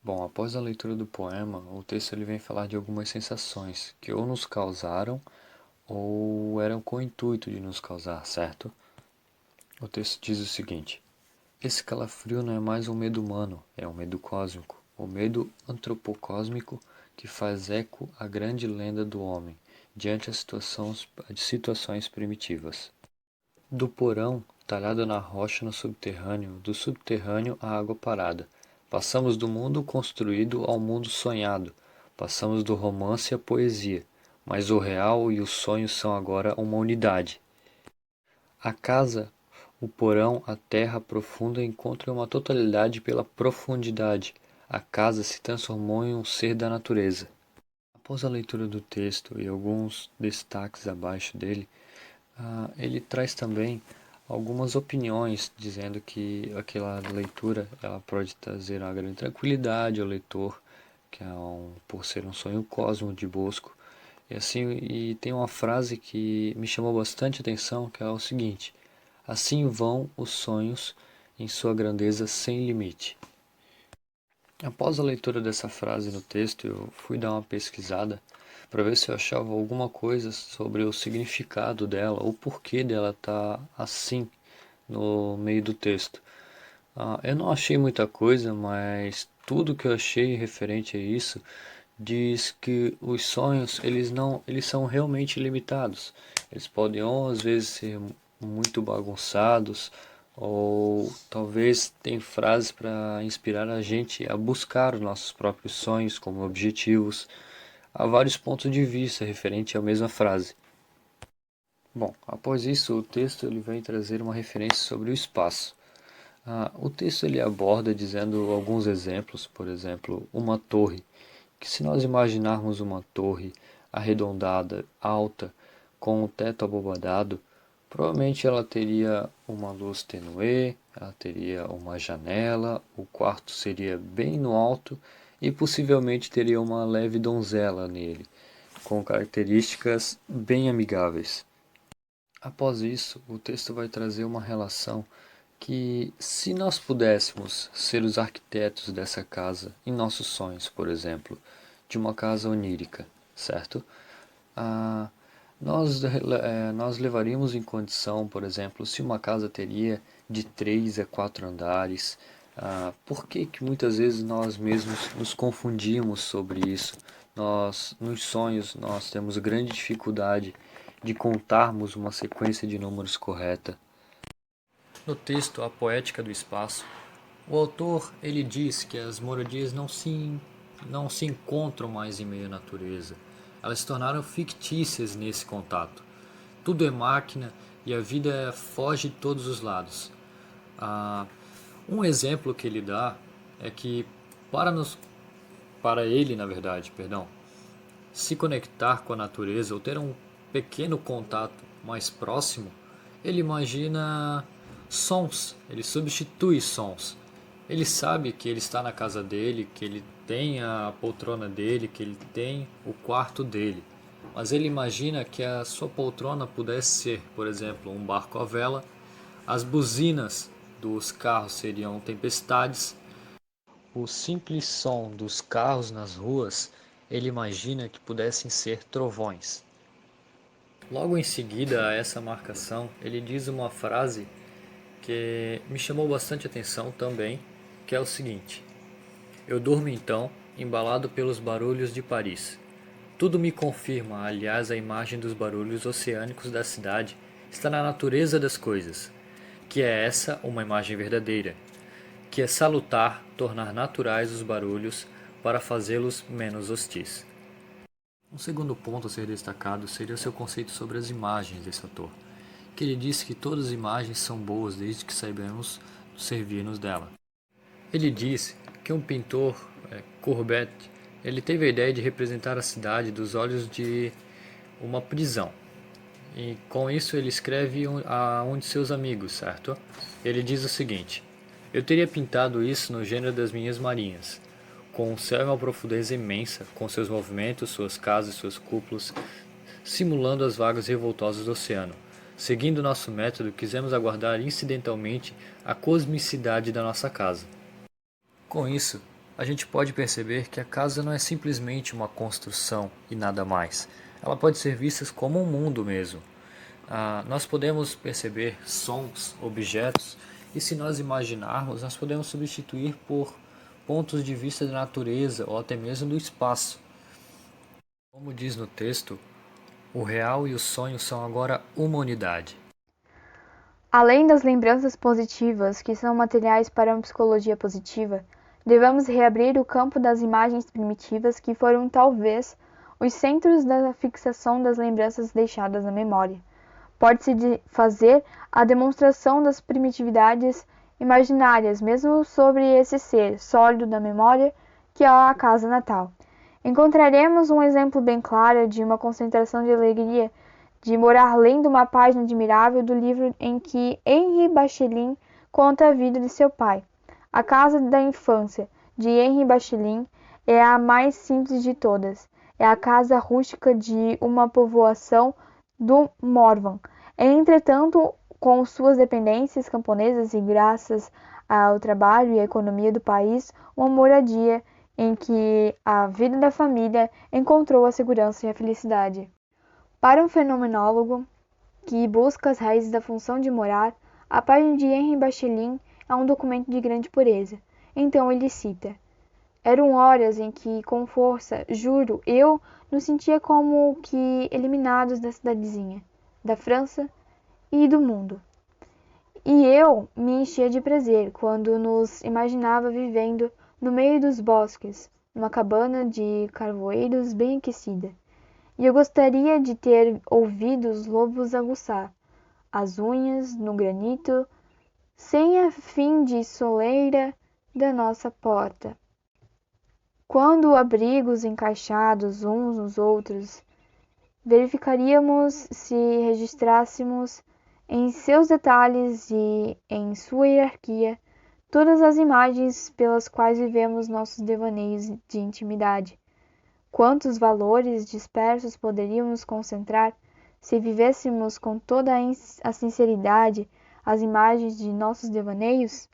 Bom, após a leitura do poema, o texto ele vem falar de algumas sensações que ou nos causaram ou eram com o intuito de nos causar, certo? O texto diz o seguinte: esse calafrio não é mais um medo humano, é um medo cósmico, o medo antropocósmico que faz eco à grande lenda do homem diante de situações primitivas. Do porão, talhado na rocha no subterrâneo, do subterrâneo à água parada. Passamos do mundo construído ao mundo sonhado. Passamos do romance à poesia. Mas o real e o sonho são agora uma unidade. A casa, o porão, a terra profunda encontram uma totalidade pela profundidade. A casa se transformou em um ser da natureza. Após a leitura do texto e alguns destaques abaixo dele, ele traz também algumas opiniões, dizendo que aquela leitura ela pode trazer uma grande tranquilidade ao leitor, que é por ser um sonho cósmico de Bosco. E assim, e tem uma frase que me chamou bastante atenção, que é o seguinte: assim vão os sonhos em sua grandeza sem limite. Após a leitura dessa frase no texto, eu fui dar uma pesquisada para ver se eu achava alguma coisa sobre o significado dela, o porquê dela estar assim no meio do texto. Eu não achei muita coisa, mas tudo que eu achei referente a isso diz que os sonhos eles são realmente limitados. Eles podem ou às vezes ser muito bagunçados, ou talvez tem frases para inspirar a gente a buscar os nossos próprios sonhos como objetivos. Há vários pontos de vista referente à mesma frase. Bom, após isso, o texto ele vem trazer uma referência sobre o espaço. O texto ele aborda dizendo alguns exemplos, por exemplo, uma torre, que se nós imaginarmos uma torre arredondada, alta, com o teto abobadado, provavelmente ela teria uma luz tenue, ela teria uma janela, o quarto seria bem no alto e possivelmente teria uma leve donzela nele, com características bem amigáveis. Após isso, o texto vai trazer uma relação que, se nós pudéssemos ser os arquitetos dessa casa, em nossos sonhos, por exemplo, de uma casa onírica, certo? Ah, nós levaríamos em condição, por exemplo, se uma casa teria de 3 a 4 andares. Por que que muitas vezes nós mesmos nos confundimos sobre isso? Nos sonhos, nós temos grande dificuldade de contarmos uma sequência de números correta. No texto A Poética do Espaço, o autor ele diz que as moradias não se encontram mais em meio à natureza. Elas se tornaram fictícias nesse contato. Tudo é máquina e a vida foge de todos os lados. Ah, um exemplo que ele dá é que para nos, para ele, na verdade, perdão, se conectar com a natureza ou ter um pequeno contato mais próximo, ele imagina sons, ele substitui sons. Ele sabe que ele está na casa dele, que ele tem a poltrona dele, que ele tem o quarto dele. Mas ele imagina que a sua poltrona pudesse ser, por exemplo, um barco à vela, as buzinas dos carros seriam tempestades, o simples som dos carros nas ruas ele imagina que pudessem ser trovões. Logo em seguida a essa marcação, ele diz uma frase que me chamou bastante atenção também, que é o seguinte: eu durmo então, embalado pelos barulhos de Paris. Tudo me confirma, aliás, a imagem dos barulhos oceânicos da cidade está na natureza das coisas, que é essa uma imagem verdadeira, que é salutar tornar naturais os barulhos para fazê-los menos hostis. Um segundo ponto a ser destacado seria o seu conceito sobre as imagens desse autor, que ele disse que todas as imagens são boas desde que saibamos servir-nos dela. Ele disse que um pintor, Courbet, ele teve a ideia de representar a cidade dos olhos de uma prisão. E com isso ele escreve a um de seus amigos, certo? Ele diz o seguinte: eu teria pintado isso no gênero das minhas marinhas, com o céu em uma profundeza imensa, com seus movimentos, suas casas e suas cúpulas, simulando as vagas revoltosas do oceano. Seguindo nosso método, quisemos aguardar incidentalmente a cosmicidade da nossa casa. Com isso, a gente pode perceber que a casa não é simplesmente uma construção e nada mais. Ela pode ser vista como um mundo mesmo. Nós podemos perceber sons, objetos, e se nós imaginarmos, nós podemos substituir por pontos de vista da natureza ou até mesmo do espaço. Como diz no texto, o real e o sonho são agora uma unidade. Além das lembranças positivas, que são materiais para uma psicologia positiva, devemos reabrir o campo das imagens primitivas que foram talvez os centros da fixação das lembranças deixadas na memória. Pode-se fazer a demonstração das primitividades imaginárias, mesmo sobre esse ser sólido da memória que é a casa natal. Encontraremos um exemplo bem claro de uma concentração de alegria de morar lendo uma página admirável do livro em que Henri Bachelin conta a vida de seu pai. A Casa da Infância, de Henri Bachelin, é a mais simples de todas. É a casa rústica de uma povoação do Morvan. Entretanto, com suas dependências camponesas e graças ao trabalho e à economia do país, uma moradia em que a vida da família encontrou a segurança e a felicidade. Para um fenomenólogo que busca as raízes da função de morar, a página de Henri Bachelin é um documento de grande pureza. Então ele cita: eram horas em que, com força, juro, eu nos sentia como que eliminados da cidadezinha, da França e do mundo. E eu me enchia de prazer quando nos imaginava vivendo no meio dos bosques, numa cabana de carvoeiros bem aquecida. E eu gostaria de ter ouvido os lobos aguçar as unhas no granito, sem a fim de soleira da nossa porta. Quando abrigos encaixados uns nos outros, verificaríamos se registrássemos em seus detalhes e em sua hierarquia todas as imagens pelas quais vivemos nossos devaneios de intimidade. Quantos valores dispersos poderíamos concentrar se vivêssemos com toda a sinceridade as imagens de nossos devaneios?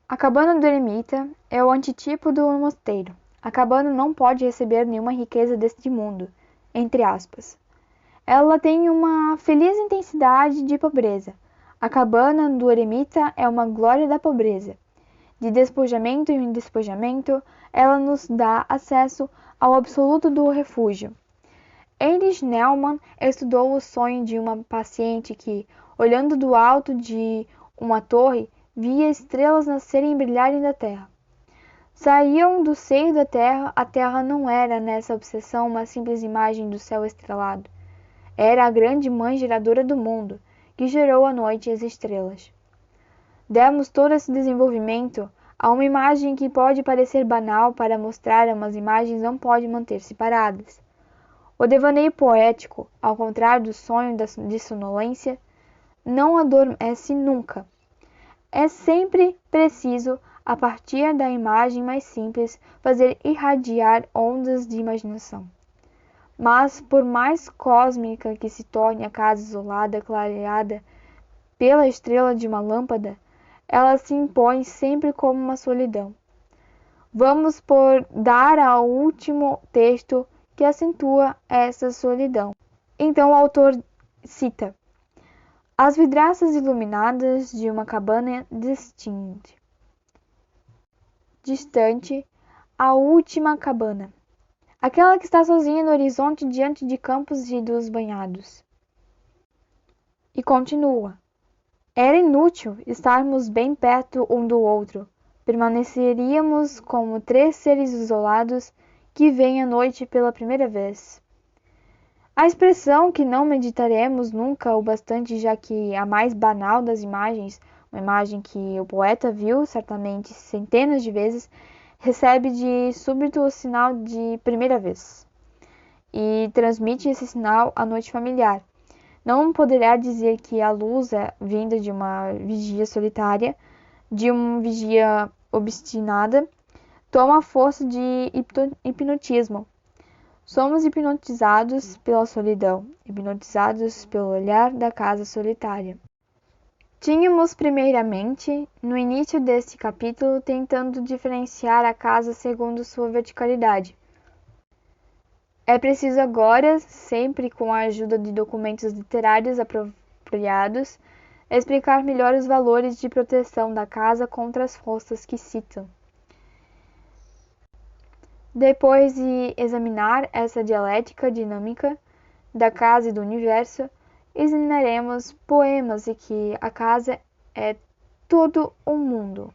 A cabana do eremita é o antitipo do mosteiro. A cabana não pode receber nenhuma riqueza deste mundo, entre aspas. Ela tem uma feliz intensidade de pobreza. A cabana do eremita é uma glória da pobreza. De despojamento em despojamento, ela nos dá acesso ao absoluto do refúgio. Heinrich Neumann estudou o sonho de uma paciente que, olhando do alto de uma torre, via estrelas nascerem e brilharem da terra. Saíam do seio da terra, a terra não era nessa obsessão uma simples imagem do céu estrelado. Era a grande mãe geradora do mundo, que gerou a noite e as estrelas. Demos todo esse desenvolvimento a uma imagem que pode parecer banal para mostrar umas imagens não podem manter-se paradas. O devaneio poético, ao contrário do sonho de sonolência, não adormece nunca. É sempre preciso, a partir da imagem mais simples, fazer irradiar ondas de imaginação. Mas, por mais cósmica que se torne a casa isolada, clareada pela estrela de uma lâmpada, ela se impõe sempre como uma solidão. Vamos por dar ao último texto que acentua essa solidão. Então o autor cita: as vidraças iluminadas de uma cabana distante, a última cabana, aquela que está sozinha no horizonte diante de campos e dos banhados. E continua: era inútil estarmos bem perto um do outro. Permaneceríamos como três seres isolados que veem a noite pela primeira vez. A expressão que não meditaremos nunca o bastante, já que a mais banal das imagens, uma imagem que o poeta viu certamente centenas de vezes, recebe de súbito o sinal de primeira vez e transmite esse sinal à noite familiar. Não poderá dizer que a luz é vinda de uma vigia solitária, de uma vigia obstinada, toma a força de hipnotismo. Somos hipnotizados pela solidão, hipnotizados pelo olhar da casa solitária. Tínhamos primeiramente, no início deste capítulo, tentando diferenciar a casa segundo sua verticalidade. É preciso agora, sempre com a ajuda de documentos literários apropriados, explicar melhor os valores de proteção da casa contra as forças que citam. Depois de examinar essa dialética dinâmica da casa e do universo, ensinaremos poemas e que a casa é todo o mundo.